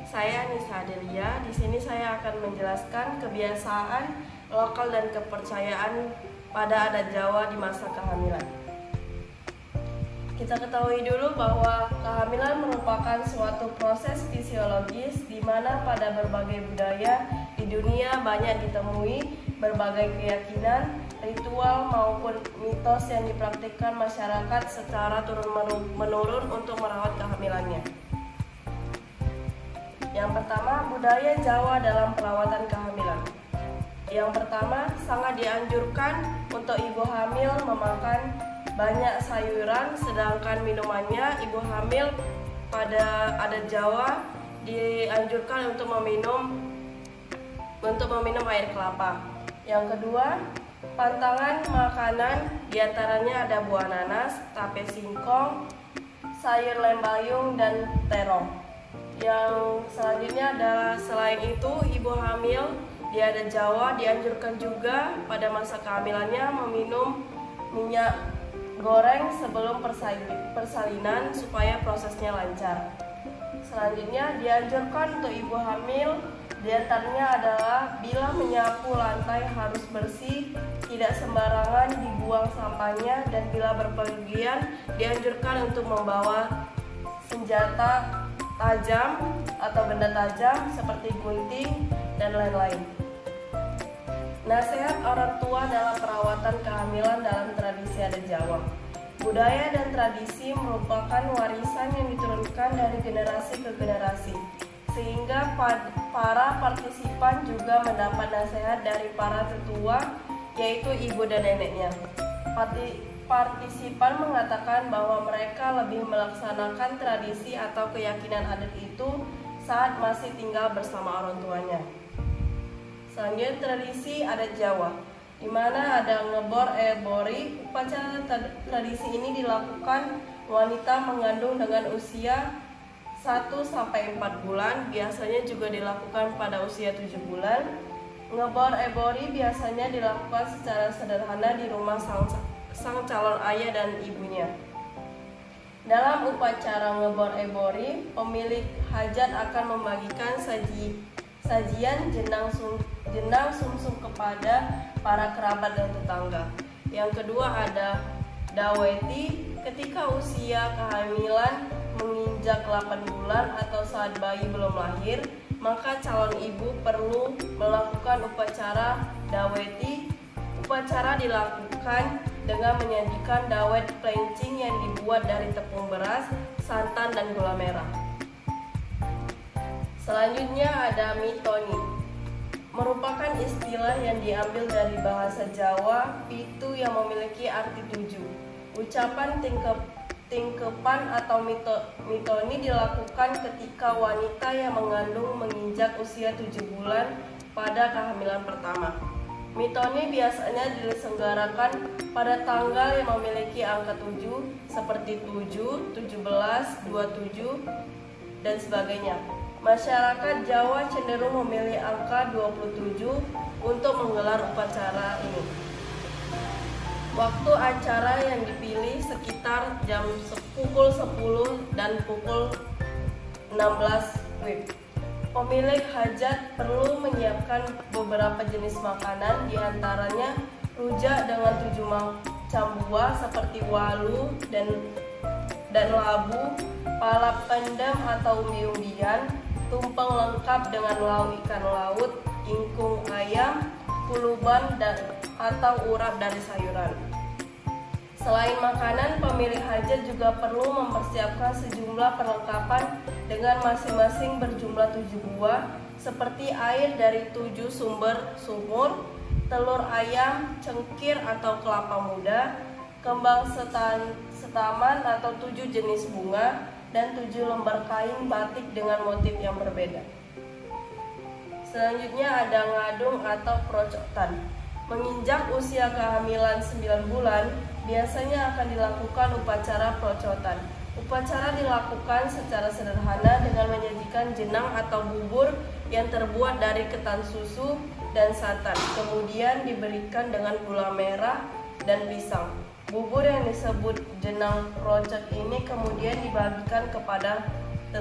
Saya Nisa Adelia. Di sini saya akan menjelaskan kebiasaan lokal dan kepercayaan pada adat Jawa di masa kehamilan. Kita ketahui dulu bahwa kehamilan merupakan suatu proses fisiologis di mana pada berbagai budaya di dunia banyak ditemui berbagai keyakinan, ritual maupun mitos yang dipraktikkan masyarakat secara turun-menurun untuk merawat kehamilannya. Yang pertama, budaya Jawa dalam perawatan kehamilan. Yang pertama, sangat dianjurkan untuk ibu hamil memakan banyak sayuran, sedangkan minumannya ibu hamil pada adat Jawa dianjurkan untuk meminum air kelapa. Yang kedua, pantangan makanan diantaranya ada buah nanas, tape singkong, sayur lembayung, dan terong. Yang selanjutnya adalah selain itu, ibu hamil di adat Jawa dianjurkan juga pada masa kehamilannya meminum minyak goreng sebelum persalinan supaya prosesnya lancar. Selanjutnya dianjurkan untuk ibu hamil diantaranya adalah bila menyapu lantai harus bersih, tidak sembarangan dibuang sampahnya, dan bila berpergian dianjurkan untuk membawa senjata tajam atau benda tajam seperti gunting dan lain-lain. Nasihat orang tua dalam perawatan kehamilan dalam tradisi adat Jawa. Budaya dan tradisi merupakan warisan yang diturunkan dari generasi ke generasi, sehingga para partisipan juga mendapat nasihat dari para tetua, yaitu ibu dan neneknya. Partisipan mengatakan bahwa mereka lebih melaksanakan tradisi atau keyakinan adat itu saat masih tinggal bersama orang tuanya. Selanjutnya, tradisi adat Jawa, di mana ada ngebor ebori. Upacara tradisi ini dilakukan wanita mengandung dengan usia 1-4 bulan, biasanya juga dilakukan pada usia 7 bulan. Ngebor ebori biasanya dilakukan secara sederhana di rumah sang calon ayah dan ibunya. Dalam upacara ngebor ebori, pemilik hajat akan membagikan sajian jenang sumsum kepada para kerabat dan tetangga. Yang kedua ada daweti. Ketika usia kehamilan menginjak 8 bulan atau saat bayi belum lahir, maka calon ibu perlu melakukan upacara daweti. Upacara dilakukan dengan menyajikan dawet pelencing yang dibuat dari tepung beras, santan, dan gula merah. Selanjutnya ada mitoni, merupakan istilah yang diambil dari bahasa Jawa pitu yang memiliki arti 7. Ucapan tingkepan atau mitoni dilakukan ketika wanita yang mengandung menginjak usia 7 bulan pada kehamilan pertama. Mitoni biasanya diselenggarakan pada tanggal yang memiliki angka 7 seperti 7, 17, 27, dan sebagainya. Masyarakat Jawa cenderung memilih angka 27 untuk menggelar upacara ini. Waktu acara yang dipilih sekitar pukul 10 dan pukul 16 WIB. Pemilik hajat perlu menyiapkan beberapa jenis makanan, diantaranya rujak dengan 7 macam buah seperti walu dan labu, palap pendem atau umbi-umbian, tumpeng lengkap dengan lauk ikan laut, ingkung ayam, kuluban atau urap dari sayuran. Selain makanan, pemilik hajat juga perlu mempersiapkan sejumlah perlengkapan dengan masing-masing berjumlah 7 buah, seperti air dari 7 sumur, telur ayam, cengkir atau kelapa muda, kembang setaman atau 7 jenis bunga, dan 7 lembar kain batik dengan motif yang berbeda. Selanjutnya ada ngadung atau procotan. Menginjak usia kehamilan 9 bulan, biasanya akan dilakukan upacara procotan. Upacara dilakukan secara sederhana dengan menyajikan jenang atau bubur yang terbuat dari ketan susu dan santan, kemudian diberikan dengan gula merah dan pisang. Bubur yang disebut jenang procot ini kemudian dibagikan kepada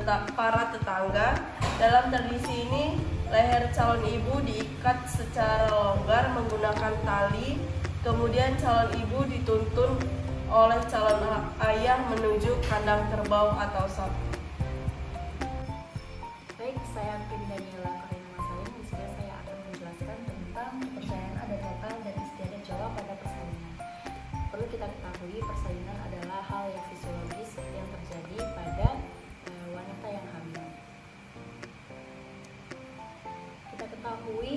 para tetangga. Dalam tradisi ini, leher calon ibu diikat secara longgar menggunakan tali, kemudian calon ibu dituntun oleh calon ayah menuju kandang kerbau atau sapi. Baik, saya Kim Daniela Karina Masalim. Di sini saya akan menjelaskan tentang kepercayaan adat lokal dan istiadat Jawa pada persalinan. Perlu kita ketahui, persalinan adalah hal yang fisiologis yang terjadi pada wanita yang hamil. Kita ketahui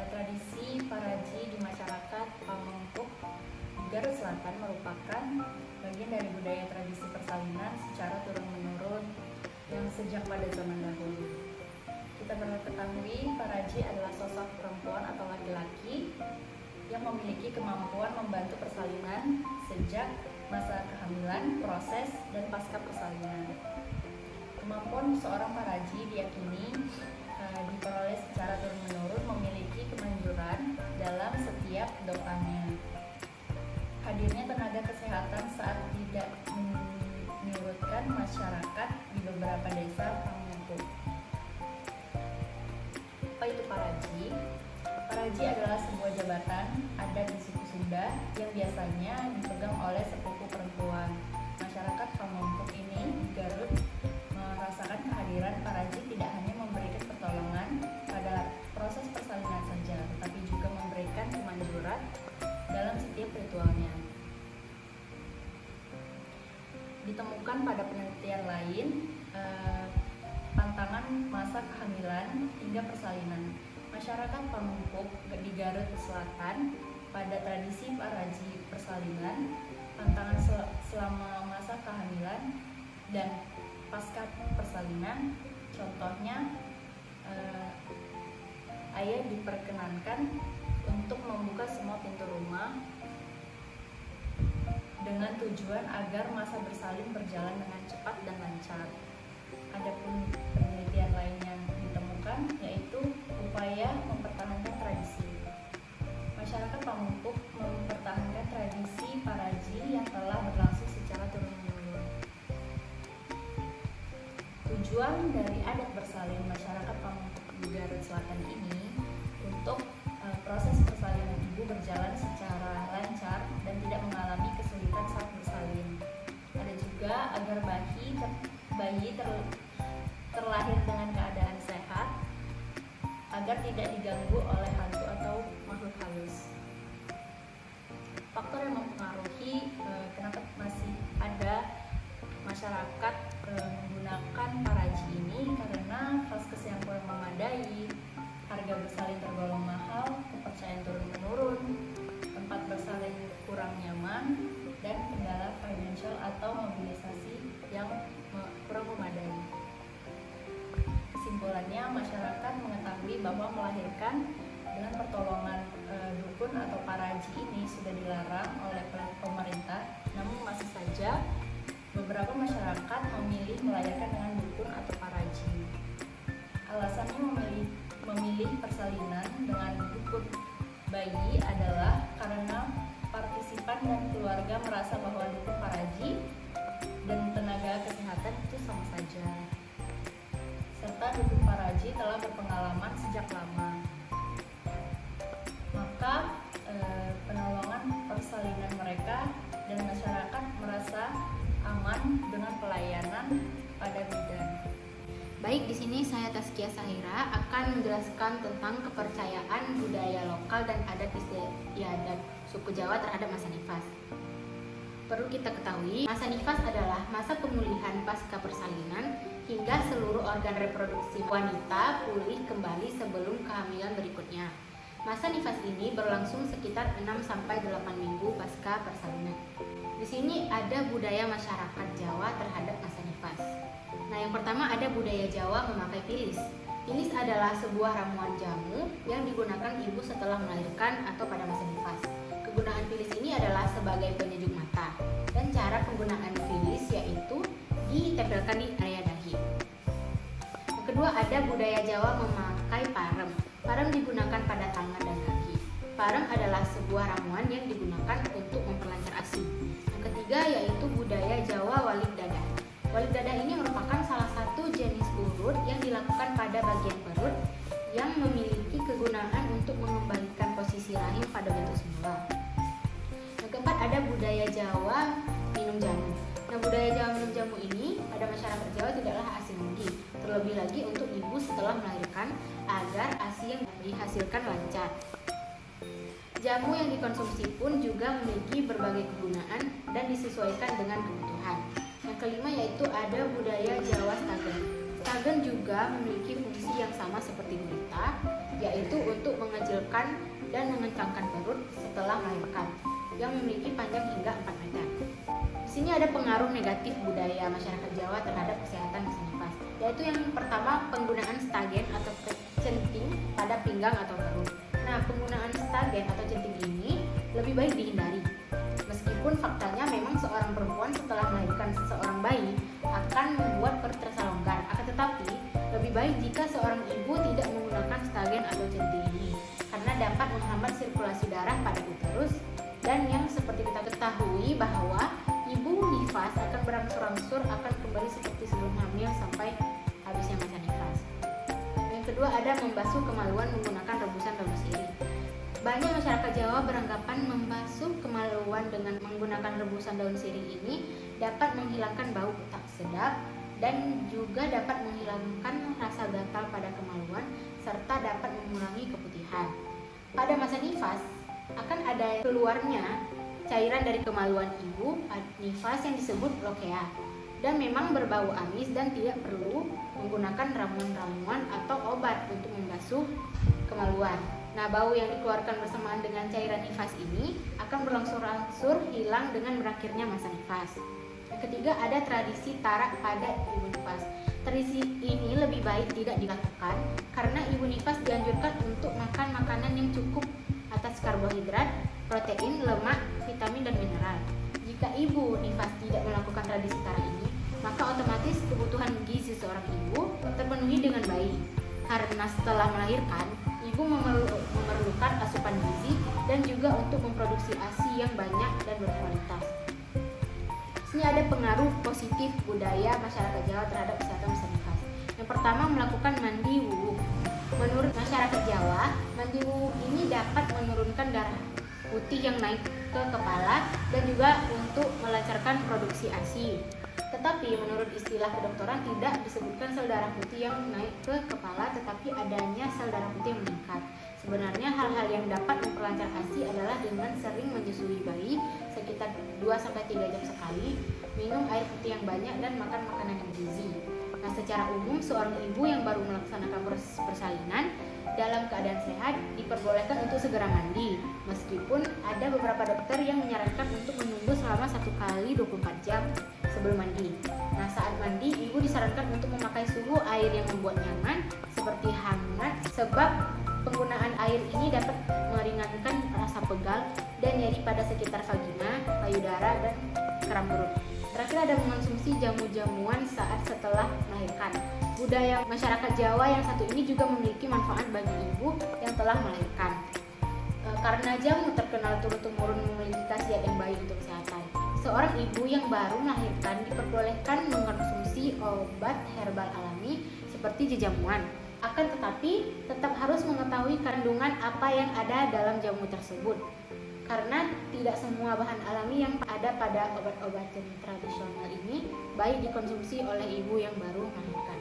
tradisi paraji di masyarakat Pamengpeuk Garut Selatan merupakan bagian dari budaya tradisi persalinan secara turun-menurun yang sejak pada zaman dahulu. Kita perlu ketahui, paraji adalah sosok perempuan atau laki-laki yang memiliki kemampuan membantu persalinan sejak masa kehamilan, proses, dan pasca persalinan. Kemampuan seorang paraji diyakini diperoleh secara turun-menurun memiliki kemanjuran dalam setiap dopannya. Hadirnya tenaga kesehatan saat tidak menyurutkan masyarakat di beberapa desa Pamengpeuk. Apa itu paraji? Paraji adalah sebuah jabatan adat di suku Sunda yang biasanya dipegang oleh sepupu perempuan. Masyarakat Pamengpeuk ini di Garut merasakan kehadiran paraji tidak hanya memberikan pertolongan pada proses persalinan saja, tetapi juga memberikan kemanjuran dalam setiap ritualnya. Ditemukan pada penelitian lain pantangan masa kehamilan hingga persalinan. Masyarakat Pamengpeuk di Garut Selatan pada tradisi paraji persalinan, pantangan selama masa kehamilan dan pasca persalinan. Contohnya, ayah diperkenankan untuk membuka semua pintu rumah dengan tujuan agar masa bersalin berjalan dengan cepat dan lancar. Adapun penelitian lain yang ditemukan yaitu upaya mempertahankan tradisi. Masyarakat Pamengpeuk mempertahankan tradisi paraji yang telah berlangsung secara turun-menurun. Tujuan dari adat bersalin masyarakat Pamengpeuk di Garut Selatan ini untuk proses persalinan ibu berjalan secara lancar dan tidak mengalami kesulitan saat bersalin. Ada juga agar bayi terlahir dengan keadaan sehat, agar tidak diganggu oleh hantu atau makhluk halus. Faktor yang mempengaruhi kenapa masih ada masyarakat menggunakan paraji ini karena vaskes yang kurang memadai, harga bersalin tergolong mahal, kepercayaan turun-menurun, tempat bersalin kurang nyaman, dan kendala financial atau mobilisasi yang kurang memadai. Kesimpulannya, masyarakat mengetahui bahwa melahirkan dengan pertolongan dukun atau paraji ini sudah dilarang oleh pemerintah, namun masih saja beberapa masyarakat memilih melahirkan dengan dukun atau paraji. Alasannya memilih persalinan dengan dukun bayi adalah karena partisipan dan keluarga merasa bahwa dukun paraji dan tenaga kesehatan itu sama saja, serta dukun paraji telah berpengalaman sejak lama. Maka penolongan persalinan mereka dan masyarakat merasa aman dengan pelayanan pada bidan. Baik, di sini saya Taskia Sahira akan menjelaskan tentang kepercayaan budaya lokal dan adat istiadat suku Jawa terhadap masa nifas. Perlu kita ketahui, masa nifas adalah masa pemulihan pasca persalinan hingga seluruh organ reproduksi wanita pulih kembali sebelum kehamilan berikutnya. Masa nifas ini berlangsung sekitar 6-8 minggu pasca persalinan. Di sini ada budaya masyarakat Jawa terhadap masa nifas. Nah, yang pertama ada budaya Jawa memakai pilis. Pilis adalah sebuah ramuan jamu yang digunakan ibu setelah melahirkan atau pada masa nifas. Kegunaan pilis ini adalah sebagai penyejuk mata. Dan cara penggunaan pilis yaitu ditempelkan di area dahi. Yang kedua ada budaya Jawa memakai parem. Parem digunakan pada tangan dan kaki. Parem adalah sebuah ramuan yang digunakan untuk memperlancar ASI. Yang ketiga yaitu budaya Jawa walik dadah. Walik dadah ini merupakan salah satu pada bagian perut yang memiliki kegunaan untuk mengembalikan posisi rahim pada bentuk semula. Yang keempat ada budaya Jawa minum jamu. Nah, budaya Jawa minum jamu ini pada masyarakat Jawa tidaklah asing lagi, terlebih lagi untuk ibu setelah melahirkan agar ASI yang dihasilkan lancar. Jamu yang dikonsumsi pun juga memiliki berbagai kegunaan dan disesuaikan dengan kebutuhan. Yang kelima yaitu ada budaya Jawa Stagen. Stagen juga memiliki fungsi yang sama seperti gurita, yaitu untuk mengecilkan dan mengencangkan perut setelah melahirkan, yang memiliki panjang hingga 4 meter. Di sini ada pengaruh negatif budaya masyarakat Jawa terhadap kesehatan masa nifas, yaitu yang pertama penggunaan stagen atau centing pada pinggang atau perut. Nah, penggunaan stagen atau centing ini lebih baik dihindari. Meskipun faktanya memang seorang perempuan setelah melahirkan seorang bayi akan membuat perut terasa longgar, akan tetapi lebih baik jika seorang ibu tidak menggunakan stagen atau centing ini karena dapat menghambat sirkulasi darah pada uterus, dan yang seperti kita ketahui bahwa ibu nifas akan berangsur-angsur akan kembali seperti sebelum hamil sampai habisnya masa nifas. Yang kedua ada membasuh kemaluan menggunakan rebusan daun sirih. Banyak masyarakat Jawa beranggapan membasuh kemaluan dengan menggunakan rebusan daun sirih ini dapat menghilangkan bau tak sedap dan juga dapat menghilangkan rasa gatal pada kemaluan serta dapat mengurangi keputihan. Pada masa nifas akan ada keluarnya cairan dari kemaluan ibu nifas yang disebut lokea dan memang berbau amis dan tidak perlu menggunakan ramuan-ramuan atau obat untuk membasuh kemaluan. Nah, bau yang dikeluarkan bersamaan dengan cairan nifas ini akan berangsur-angsur hilang dengan berakhirnya masa nifas. Yang ketiga ada tradisi tarak pada ibu nifas. Tradisi ini lebih baik tidak dilakukan karena ibu nifas dianjurkan untuk makan makanan yang cukup atas karbohidrat, protein, lemak, vitamin, dan mineral. Jika ibu nifas tidak melakukan tradisi tarak ini, maka otomatis kebutuhan gizi seorang ibu terpenuhi dengan baik. Karena setelah melahirkan, ibu memerlukan asupan gizi dan juga untuk memproduksi ASI yang banyak dan berkualitas. Di sini ada pengaruh positif budaya masyarakat Jawa terhadap kesehatan masa nifas. Yang pertama, melakukan mandi wudu. Menurut masyarakat Jawa, mandi wudu ini dapat menurunkan darah putih yang naik ke kepala dan juga untuk melancarkan produksi ASI. Tetapi menurut istilah kedokteran tidak disebutkan sel darah putih yang naik ke kepala, tetapi adanya sel darah putih yang meningkat. Sebenarnya hal-hal yang dapat memperlancar ASI adalah dengan sering menyusui bayi sekitar 2-3 jam sekali, minum air putih yang banyak, dan makan makanan yang bergizi. Nah, secara umum seorang ibu yang baru melaksanakan proses persalinan dalam keadaan sehat diperbolehkan untuk segera mandi, meskipun ada beberapa dokter yang menyarankan untuk menunggu selama 1 kali 24 jam sebelum mandi. Nah, saat mandi ibu disarankan untuk memakai suhu air yang membuat nyaman seperti hangat, sebab penggunaan air ini dapat meringankan rasa pegal dan nyeri pada sekitar vagina, payudara, dan keram perut. Terakhir ada mengonsumsi jamu-jamuan saat setelah melahirkan. Budaya masyarakat Jawa yang satu ini juga memiliki manfaat bagi ibu yang telah melahirkan. Karena jamu terkenal turun-temurun memiliki khasiat yang baik untuk kesehatan. Seorang ibu yang baru melahirkan diperbolehkan mengkonsumsi obat herbal alami seperti jejamuan. Akan tetapi tetap harus mengetahui kandungan apa yang ada dalam jamu tersebut. Karena tidak semua bahan alami yang ada pada obat-obatan tradisional ini baik dikonsumsi oleh ibu yang baru melahirkan.